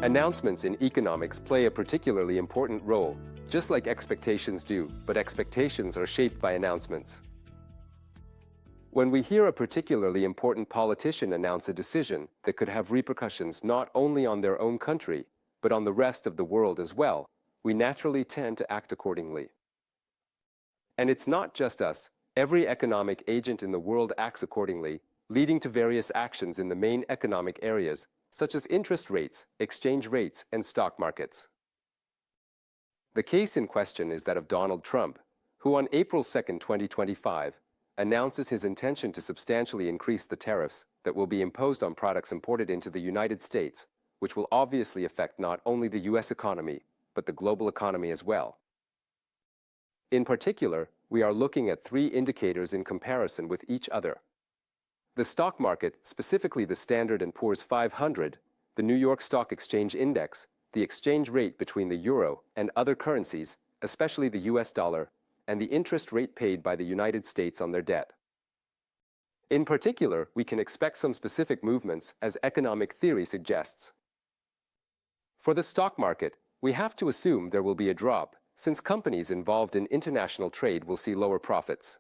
Announcements in economics play a particularly important role, just like expectations do, but expectations are shaped by announcements. When we hear a particularly important politician announce a decision that could have repercussions not only on their own country, but on the rest of the world as well, we naturally tend to act accordingly. And it's not just us. Every economic agent in the world acts accordingly, leading to various actions in the main economic areas, such as interest rates, exchange rates, and stock markets. The case in question is that of Donald Trump, who on April 2, 2025, announces his intention to substantially increase the tariffs that will be imposed on products imported into the United States, which will obviously affect not only the U.S. economy, but the global economy as well. In particular, we are looking at three indicators in comparison with each other: the stock market, specifically the Standard & Poor's 500, the New York Stock Exchange Index, the exchange rate between the euro and other currencies, especially the US dollar, and the interest rate paid by the United States on their debt. In particular, we can expect some specific movements, as economic theory suggests. For the stock market, we have to assume there will be a drop, since companies involved in international trade will see lower profits.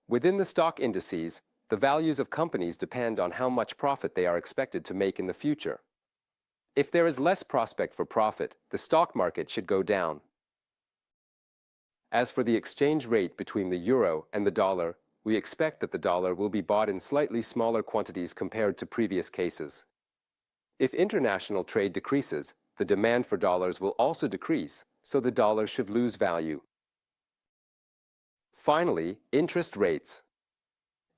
Within the stock indices, the values of companies depend on how much profit they are expected to make in the future. If there is less prospect for profit, the stock market should go down. As for the exchange rate between the euro and the dollar, we expect that the dollar will be bought in slightly smaller quantities compared to previous cases. If international trade decreases, the demand for dollars will also decrease, so the dollar should lose value. Finally, interest rates.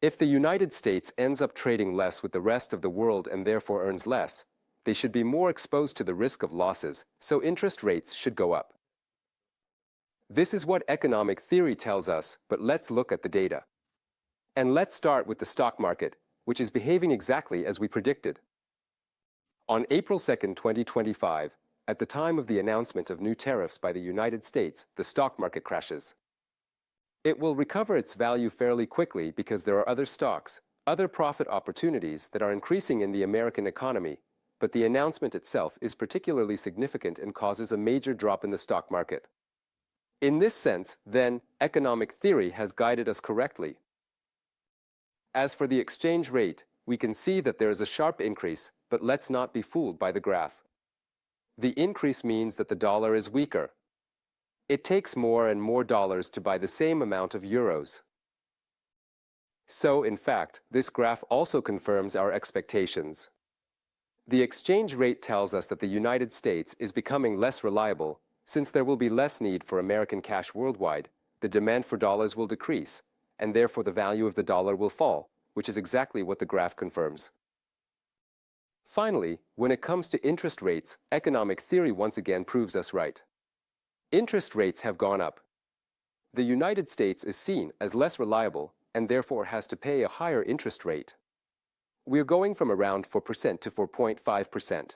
If the United States ends up trading less with the rest of the world and therefore earns less, they should be more exposed to the risk of losses, so interest rates should go up. This is what economic theory tells us, but let's look at the data. And let's start with the stock market, which is behaving exactly as we predicted. On April 2, 2025, at the time of the announcement of new tariffs by the United States, the stock market crashes. It will recover its value fairly quickly because there are other stocks, other profit opportunities that are increasing in the American economy, but the announcement itself is particularly significant and causes a major drop in the stock market. In this sense, then, economic theory has guided us correctly. As for the exchange rate, we can see that there is a sharp increase, but let's not be fooled by the graph. The increase means that the dollar is weaker. It takes more and more dollars to buy the same amount of euros. So, in fact, this graph also confirms our expectations. The exchange rate tells us that the United States is becoming less reliable. Since there will be less need for American cash worldwide, the demand for dollars will decrease, and therefore the value of the dollar will fall, which is exactly what the graph confirms. Finally, when it comes to interest rates, economic theory once again proves us right. Interest rates have gone up. The United States is seen as less reliable and therefore has to pay a higher interest rate. We're going from around 4% to 4.5%.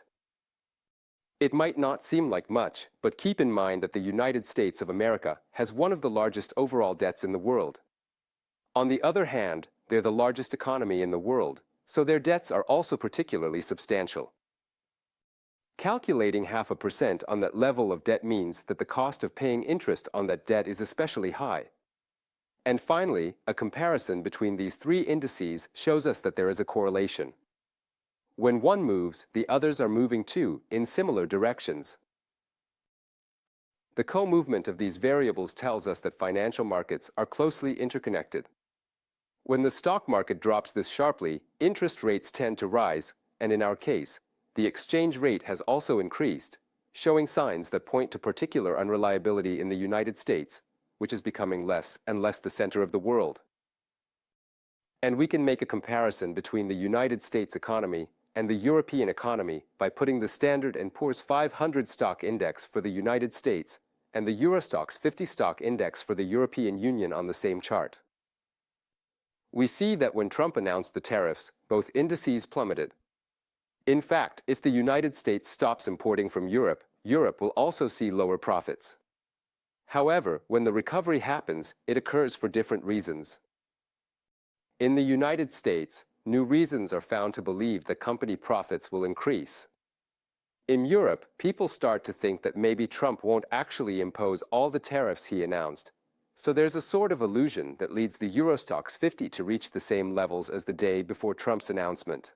It might not seem like much, but keep in mind that the United States of America has one of the largest overall debts in the world. On the other hand, they're the largest economy in the world, so their debts are also particularly substantial. Calculating 0.5% on that level of debt means that the cost of paying interest on that debt is especially high. And finally, a comparison between these three indices shows us that there is a correlation. When one moves, the others are moving too, in similar directions. The co-movement of these variables tells us that financial markets are closely interconnected. When the stock market drops this sharply, interest rates tend to rise, and in our case, the exchange rate has also increased, showing signs that point to particular unreliability in the United States, which is becoming less and less the center of the world. And we can make a comparison between the United States economy and the European economy by putting the Standard & Poor's 500 stock index for the United States and the Eurostoxx 50 stock index for the European Union on the same chart. We see that when Trump announced the tariffs, both indices plummeted. In fact, if the United States stops importing from Europe, Europe will also see lower profits. However, when the recovery happens, it occurs for different reasons. In the United States, new reasons are found to believe that company profits will increase. In Europe, people start to think that maybe Trump won't actually impose all the tariffs he announced, so there's a sort of illusion that leads the Eurostoxx 50 to reach the same levels as the day before Trump's announcement.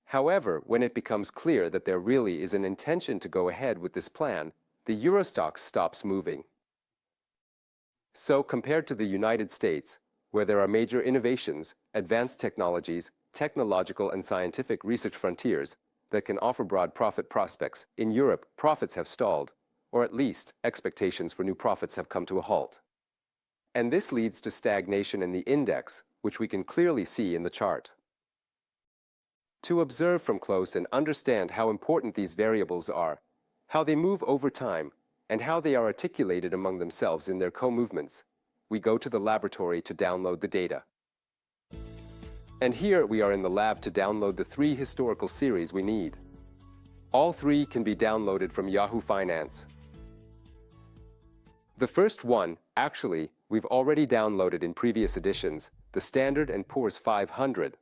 However, when it becomes clear that there really is an intention to go ahead with this plan, the Eurostoxx stops moving. So, compared to the United States, where there are major innovations, advanced technologies, technological and scientific research frontiers that can offer broad profit prospects, in Europe, profits have stalled, or at least expectations for new profits have come to a halt. And this leads to stagnation in the index, which we can clearly see in the chart. To observe from close and understand how important these variables are, how they move over time, and how they are articulated among themselves in their co-movements, we go to the laboratory to download the data. And here we are in the lab to download the 3 historical series we need. All 3 can be downloaded from Yahoo Finance. The first one, actually, we've already downloaded in previous editions, the Standard & Poor's 500.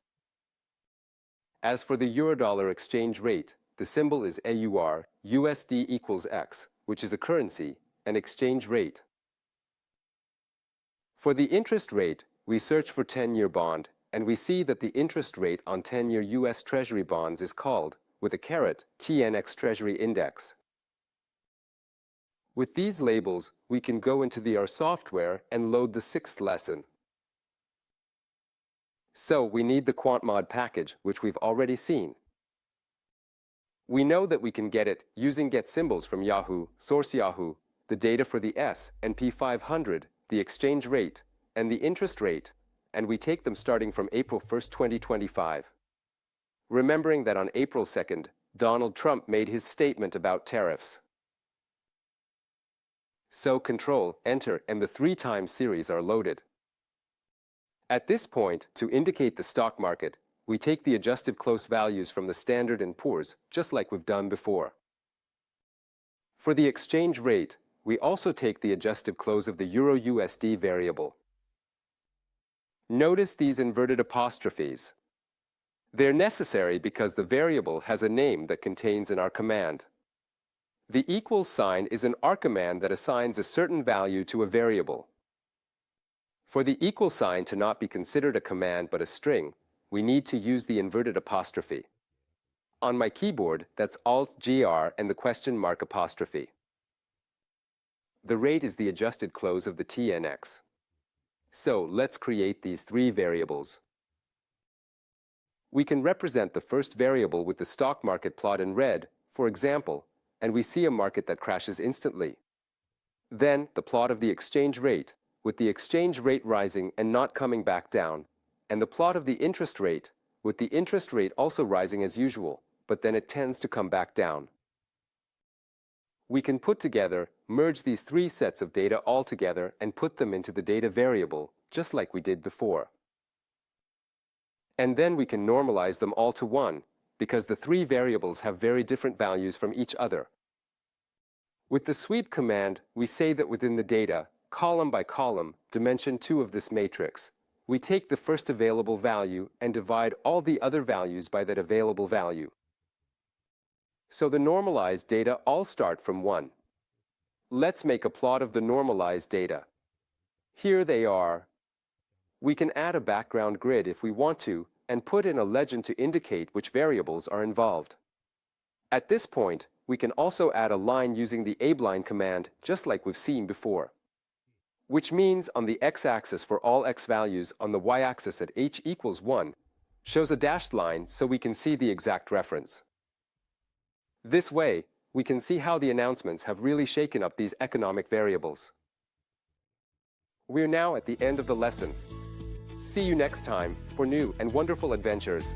As for the Eurodollar exchange rate, the symbol is AUR, USD equals X, which is a currency, an exchange rate. For the interest rate, we search for 10-year bond, and we see that the interest rate on 10-year U.S. Treasury bonds is called, with a caret, TNX Treasury Index. With these labels, we can go into our software and load the 6th lesson. So we need the QuantMod package, which we've already seen. We know that we can get it using get symbols from Yahoo, source Yahoo, the data for the S&P 500, the exchange rate, and the interest rate, and we take them starting from April 1st, 2025. Remembering that on April 2nd, Donald Trump made his statement about tariffs. So Control, Enter, and the 3x series are loaded. At this point, to indicate the stock market, we take the adjusted close values from the Standard & Poor's, just like we've done before. For the exchange rate, we also take the adjusted close of the Euro-USD variable. Notice these inverted apostrophes. They're necessary because the variable has a name that contains in our command. The equals sign is an R command that assigns a certain value to a variable. For the equal sign to not be considered a command but a string, we need to use the inverted apostrophe. On my keyboard, that's Alt-GR and the question mark apostrophe. The rate is the adjusted close of the TNX. So let's create these 3 variables. We can represent the first variable with the stock market plot in red, for example, and we see a market that crashes instantly. Then the plot of the exchange rate, with the exchange rate rising and not coming back down, and the plot of the interest rate, with the interest rate also rising as usual, but then it tends to come back down. We can merge these 3 sets of data all together and put them into the data variable, just like we did before. And then we can normalize them all to 1, because the 3 variables have very different values from each other. With the sweep command, we say that within the data, column by column, dimension 2 of this matrix, we take the first available value and divide all the other values by that available value. So the normalized data all start from 1. Let's make a plot of the normalized data. Here they are. We can add a background grid if we want to, and put in a legend to indicate which variables are involved. At this point, we can also add a line using the abline command, just like we've seen before. Which means on the x-axis for all x values on the y-axis at h equals 1, shows a dashed line so we can see the exact reference. This way, we can see how the announcements have really shaken up these economic variables. We're now at the end of the lesson. See you next time for new and wonderful adventures.